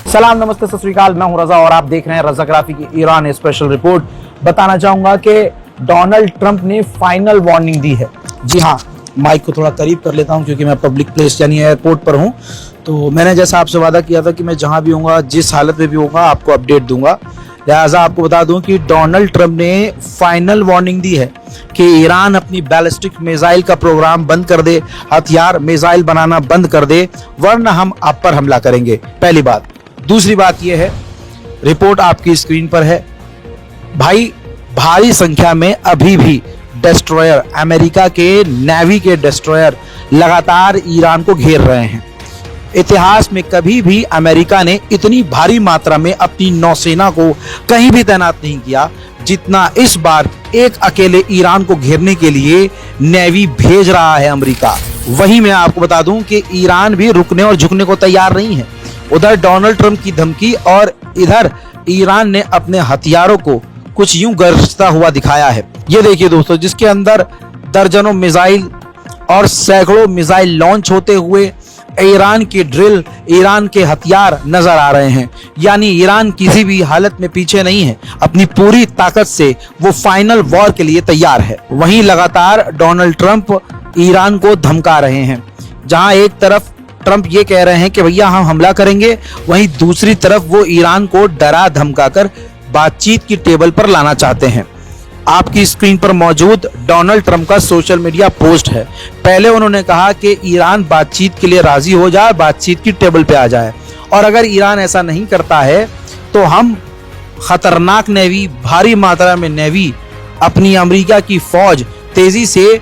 सलाम, नमस्ते, सत श्री अकाल। मैं हूं रजा और आप देख रहे हैं रजा ग्राफी की ईरान स्पेशल रिपोर्ट। बताना चाहूंगा कि डोनाल्ड ट्रंप ने फाइनल वार्निंग दी है। जी हाँ, माइक को थोड़ा करीब कर लेता हूं क्योंकि मैं पब्लिक प्लेस यानी एयरपोर्ट पर हूं। तो मैंने जैसा आपसे वादा किया था कि मैं जहां भी होऊंगा, जिस हालत में भी होऊंगा, आपको अपडेट दूंगा। लिहाजा आपको बता दूं कि डोनाल्ड ट्रंप ने फाइनल वार्निंग दी है कि ईरान अपनी बैलिस्टिक मिसाइल का प्रोग्राम बंद कर दे, हथियार मिसाइल बनाना बंद कर दे, वरना हम आप पर हमला करेंगे। पहली बात। दूसरी बात यह है, रिपोर्ट आपकी स्क्रीन पर है भाई, भारी संख्या में अभी भी डिस्ट्रॉयर, अमेरिका के नेवी के डिस्ट्रॉयर लगातार ईरान को घेर रहे हैं। इतिहास में कभी भी अमेरिका ने इतनी भारी मात्रा में अपनी नौसेना को कहीं भी तैनात नहीं किया जितना इस बार एक अकेले ईरान को घेरने के लिए नेवी भेज रहा है अमेरिका। वहीं मैं आपको बता दूं कि ईरान भी रुकने और झुकने को तैयार नहीं है। उधर डोनाल्ड ट्रंप की धमकी और इधर ईरान ने अपने हथियारों को कुछ यूं गरजता हुआ दिखाया है। ये देखिए दोस्तों, जिसके अंदर दर्जनों मिसाइल और सैकड़ों मिसाइल लॉन्च होते हुए ईरान की ड्रिल, ईरान के हथियार नजर आ रहे हैं। यानी ईरान किसी भी हालत में पीछे नहीं है, अपनी पूरी ताकत से वो फाइनल वॉर के लिए तैयार है। वहीं लगातार डोनाल्ड ट्रंप ईरान को धमका रहे हैं। जहां एक तरफ ट्रंप ये कह रहे हैं कि भैया हम हमला करेंगे, वहीं दूसरी तरफ वो ईरान को डरा धमकाकर बातचीत की टेबल पर लाना चाहते हैं। आपकी स्क्रीन पर मौजूद डोनाल्ड ट्रंप का सोशल मीडिया पोस्ट है। पहले उन्होंने कहा कि ईरान बातचीत के लिए राजी हो जाए, बातचीत की टेबल पे आ जाए, और अगर ईरान ऐसा नहीं करता है तो हम खतरनाक नेवी, भारी मात्रा में नेवी, अपनी अमेरिका की फौज तेजी से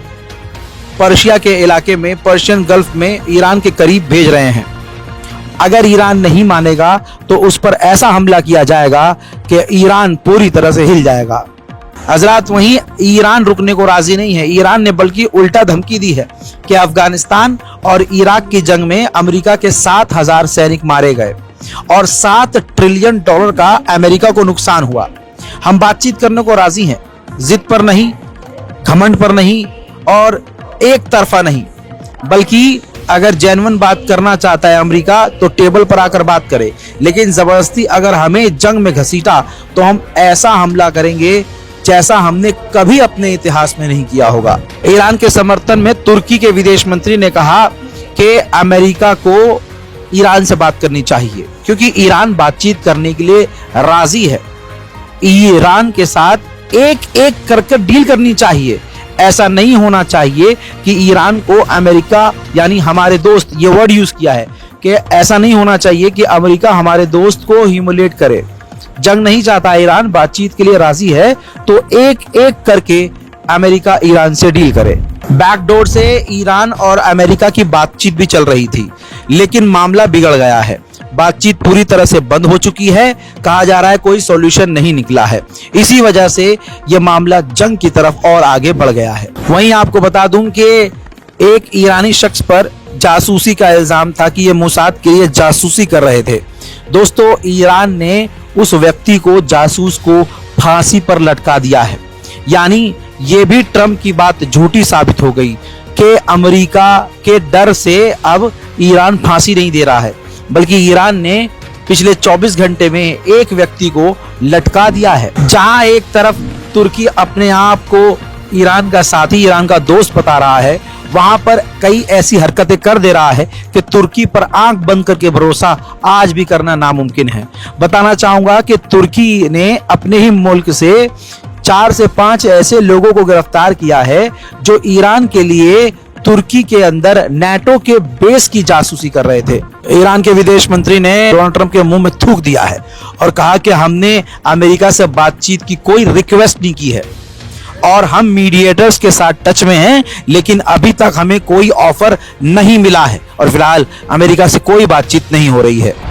पर्शिया के इलाके में, पर्शियन गल्फ में ईरान के करीब भेज रहे हैं। अगर ईरान नहीं मानेगा तो उस पर ऐसा हमला किया जाएगा कि ईरान पूरी तरह से हिल जाएगा। हजरात, वहीं ईरान रुकने को राजी नहीं है। ईरान ने बल्कि उल्टा धमकी दी है कि अफगानिस्तान और इराक की जंग में अमेरिका के 7,000 सैनिक मारे गए और $7 ट्रिलियन का अमेरिका को नुकसान हुआ। हम बातचीत करने को राजी हैं, जिद पर नहीं, घमंड पर नहीं और एक तरफा नहीं, बल्कि अगर जेन्युइन बात करना चाहता है अमेरिका तो टेबल पर आकर बात करे, लेकिन जबरदस्ती अगर हमें जंग में घसीटा तो हम ऐसा हमला करेंगे जैसा हमने कभी अपने इतिहास में नहीं किया होगा। ईरान के समर्थन में तुर्की के विदेश मंत्री ने कहा कि अमेरिका को ईरान से बात करनी चाहिए क्योंकि ईरान बातचीत करने के लिए राजी है। ईरान के साथ एक एक करके डील करनी चाहिए। ऐसा नहीं होना चाहिए कि ईरान को अमेरिका, यानी हमारे दोस्त, ये वर्ड यूज किया है कि ऐसा नहीं होना चाहिए कि अमेरिका हमारे दोस्त को ह्यूमिलेट करे। जंग नहीं चाहता ईरान, बातचीत के लिए राजी है, तो एक एक करके अमेरिका ईरान से डील करे। बैकडोर से ईरान और अमेरिका की बातचीत भी चल रही थी, लेकिन मामला बिगड़ गया है। बातचीत पूरी तरह से बंद हो चुकी है। कहा जा रहा है कोई सॉल्यूशन नहीं निकला है। इसी वजह से यह मामला जंग की तरफ और आगे बढ़ गया है। वहीं आपको बता दूं कि एक ईरानी शख्स पर जासूसी का इल्जाम था कि ये मोसाद के लिए जासूसी कर रहे थे। दोस्तों, ईरान ने उस व्यक्ति को, जासूस को, फांसी पर लटका दिया है। यानी ये भी ट्रंप की बात झूठी साबित हो गई कि अमेरिका के डर से अब ईरान फांसी नहीं दे रहा है, बल्कि ईरान ने पिछले 24 घंटे में एक व्यक्ति को लटका दिया है। जहां एक तरफ तुर्की अपने आप को ईरान का साथी, ईरान का दोस्त बता रहा है, वहां पर कई ऐसी हरकतें कर दे रहा है कि तुर्की पर आंख बंद करके भरोसा आज भी करना नामुमकिन है। बताना चाहूंगा कि तुर्की ने अपने ही मुल्क से 4 से 5 ऐसे लोगों को गिरफ्तार किया है जो ईरान के लिए तुर्की के अंदर नेटो के बेस की जासूसी कर रहे थे। ईरान के विदेश मंत्री ने डोनाल्ड ट्रंप के मुंह में थूक दिया है और कहा कि हमने अमेरिका से बातचीत की कोई रिक्वेस्ट नहीं की है और हम मीडिएटर्स के साथ टच में हैं, लेकिन अभी तक हमें कोई ऑफर नहीं मिला है और फिलहाल अमेरिका से कोई बातचीत नहीं हो रही है।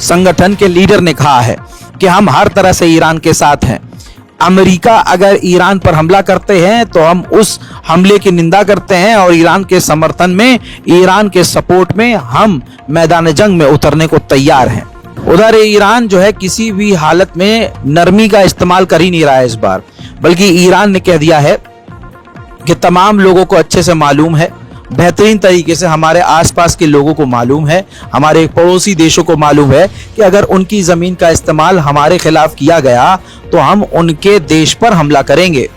संगठन के लीडर ने कहा है कि हम हर तरह से ईरान के साथ हैं अमेरिका अगर ईरान पर हमला करते हैं तो हम उस हमले की निंदा करते हैं और ईरान के समर्थन में, ईरान के सपोर्ट में हम मैदान जंग में उतरने को तैयार हैं। उधर ईरान जो है किसी भी हालत में नरमी का इस्तेमाल कर ही नहीं रहा है इस बार, बल्कि ईरान ने कह दिया है कि तमाम लोगों को अच्छे से मालूम है, बेहतरीन तरीके से हमारे आसपास के लोगों को मालूम है, हमारे पड़ोसी देशों को मालूम है कि अगर उनकी जमीन का इस्तेमाल हमारे खिलाफ किया गया तो हम उनके देश पर हमला करेंगे।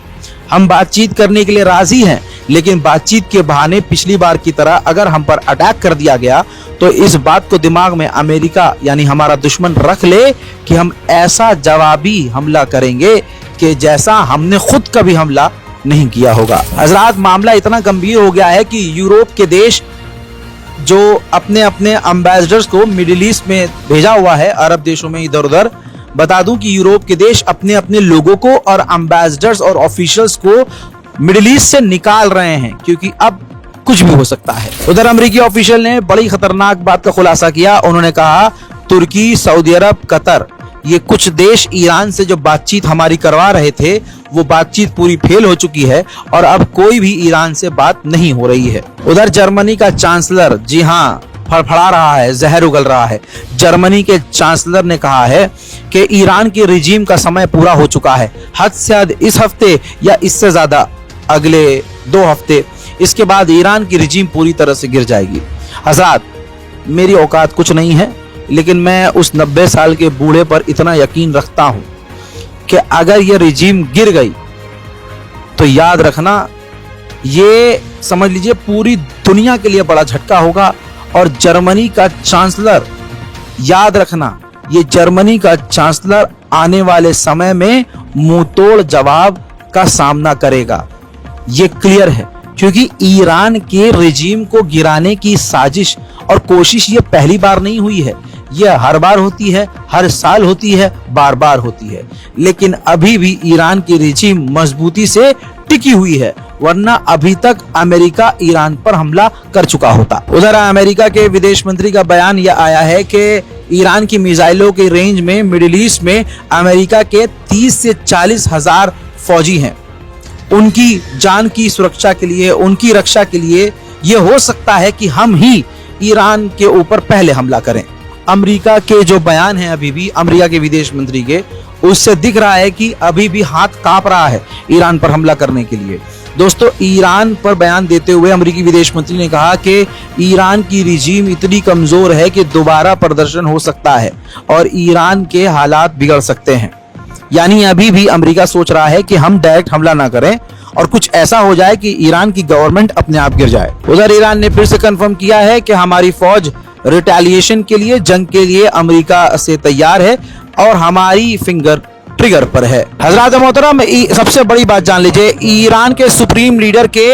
हम बातचीत करने के लिए राजी हैं, लेकिन बातचीत के बहाने पिछली बार की तरह अगर हम पर अटैक कर दिया गया तो इस बात को दिमाग में अमेरिका यानी हमारा दुश्मन रख ले कि हम ऐसा जवाबी हमला करेंगे कि जैसा हमने खुद कभी हमला नहीं किया होगा। हजरात, मामला इतना गंभीर हो गया है कि यूरोप के देश जो अपने अपने एम्बेसडर्स को मिडिल ईस्ट में भेजा हुआ है, अरब देशों में इधर उधर, बता दूं कि यूरोप के देश अपने अपने लोगों को और एम्बेसडर्स और ऑफिशियल्स को मिडिल ईस्ट से निकाल रहे हैं, क्योंकि अब कुछ भी हो सकता है। उधर अमेरिकी ऑफिशियल ने बड़ी खतरनाक बात का खुलासा किया। उन्होंने कहा तुर्की, सऊदी अरब, कतर, ये कुछ देश ईरान से जो बातचीत हमारी करवा रहे थे वो बातचीत पूरी फेल हो चुकी है और अब कोई भी ईरान से बात नहीं हो रही है। उधर जर्मनी का चांसलर, जी हाँ, फड़फड़ा रहा है, जहर उगल रहा है। जर्मनी के चांसलर ने कहा है कि ईरान के रिजीम का समय पूरा हो चुका है, हद से हद इस हफ्ते या इससे ज्यादा अगले 2 हफ्ते, इसके बाद ईरान की रिजीम पूरी तरह से गिर जाएगी। हज़रात, मेरी औकात कुछ नहीं है, लेकिन मैं उस 90 साल के बूढ़े पर इतना यकीन रखता हूं कि अगर ये रिजीम गिर गई तो याद रखना, ये समझ लीजिए पूरी दुनिया के लिए बड़ा झटका होगा। और जर्मनी का चांसलर, याद रखना, ये जर्मनी का चांसलर आने वाले समय में मुंहतोड़ जवाब का सामना करेगा, ये क्लियर है, क्योंकि ईरान के रिजीम को गिराने की साजिश और कोशिश ये पहली बार नहीं हुई है, यह हर बार होती है, हर साल होती है, बार बार होती है। लेकिन अभी भी ईरान की रिजीम मजबूती से टिकी हुई है, वरना अभी तक अमेरिका ईरान पर हमला कर चुका होता। उधर अमेरिका के विदेश मंत्री का बयान यह आया है कि ईरान की मिसाइलों के रेंज में मिडिल ईस्ट में अमेरिका के 30 से 40 हजार फौजी हैं। उनकी जान की सुरक्षा के लिए, उनकी रक्षा के लिए यह हो सकता है कि हम ही ईरान के ऊपर पहले हमला करें। अमेरिका के जो बयान है अभी भी अमेरिका के विदेश मंत्री के, उससे दिख रहा है कि अभी भी हाथ कांप रहा है ईरान पर हमला करने के लिए। दोस्तों, ईरान पर बयान देते हुए अमेरिकी विदेश मंत्री ने कहा कि ईरान की रिजीम इतनी कमजोर है कि दोबारा प्रदर्शन हो सकता है और ईरान के हालात बिगड़ सकते हैं। यानी अभी भी अमेरिका सोच रहा है कि हम डायरेक्ट हमला ना करें और कुछ ऐसा हो जाए कि ईरान की गवर्नमेंट अपने आप गिर जाए। उधर ईरान ने फिर से कंफर्म किया है कि हमारी फौज रिटेलिएशन के लिए, जंग के लिए अमेरिका से तैयार है और हमारी फिंगर ट्रिगर पर है। हजरात मोहतरम, सबसे बड़ी बात जान लीजिए, ईरान के सुप्रीम लीडर के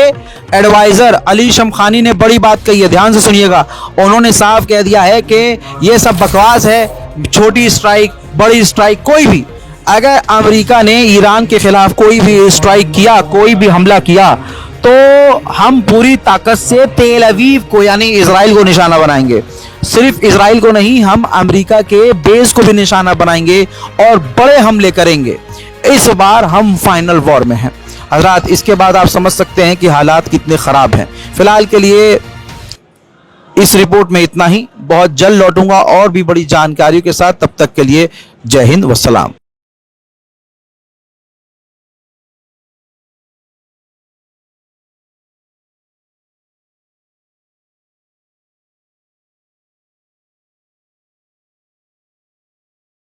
एडवाइजर अली शमखानी ने बड़ी बात कही है, ध्यान से सुनिएगा। उन्होंने साफ कह दिया है कि ये सब बकवास है, छोटी स्ट्राइक, बड़ी स्ट्राइक, कोई भी अगर अमेरिका ने ईरान के खिलाफ कोई भी स्ट्राइक किया, कोई भी हमला किया, तो हम पूरी ताकत से तेल अवीव को यानी इजराइल को निशाना बनाएंगे। सिर्फ इजराइल को नहीं, हम अमेरिका के बेस को भी निशाना बनाएंगे और बड़े हमले करेंगे। इस बार हम फाइनल वॉर में हैं। हजरात, इसके बाद आप समझ सकते हैं कि हालात कितने खराब हैं। फिलहाल के लिए इस रिपोर्ट में इतना ही। बहुत जल्द लौटूंगा और भी बड़ी जानकारियों के साथ। तब तक के लिए जय हिंद, वस्सलाम।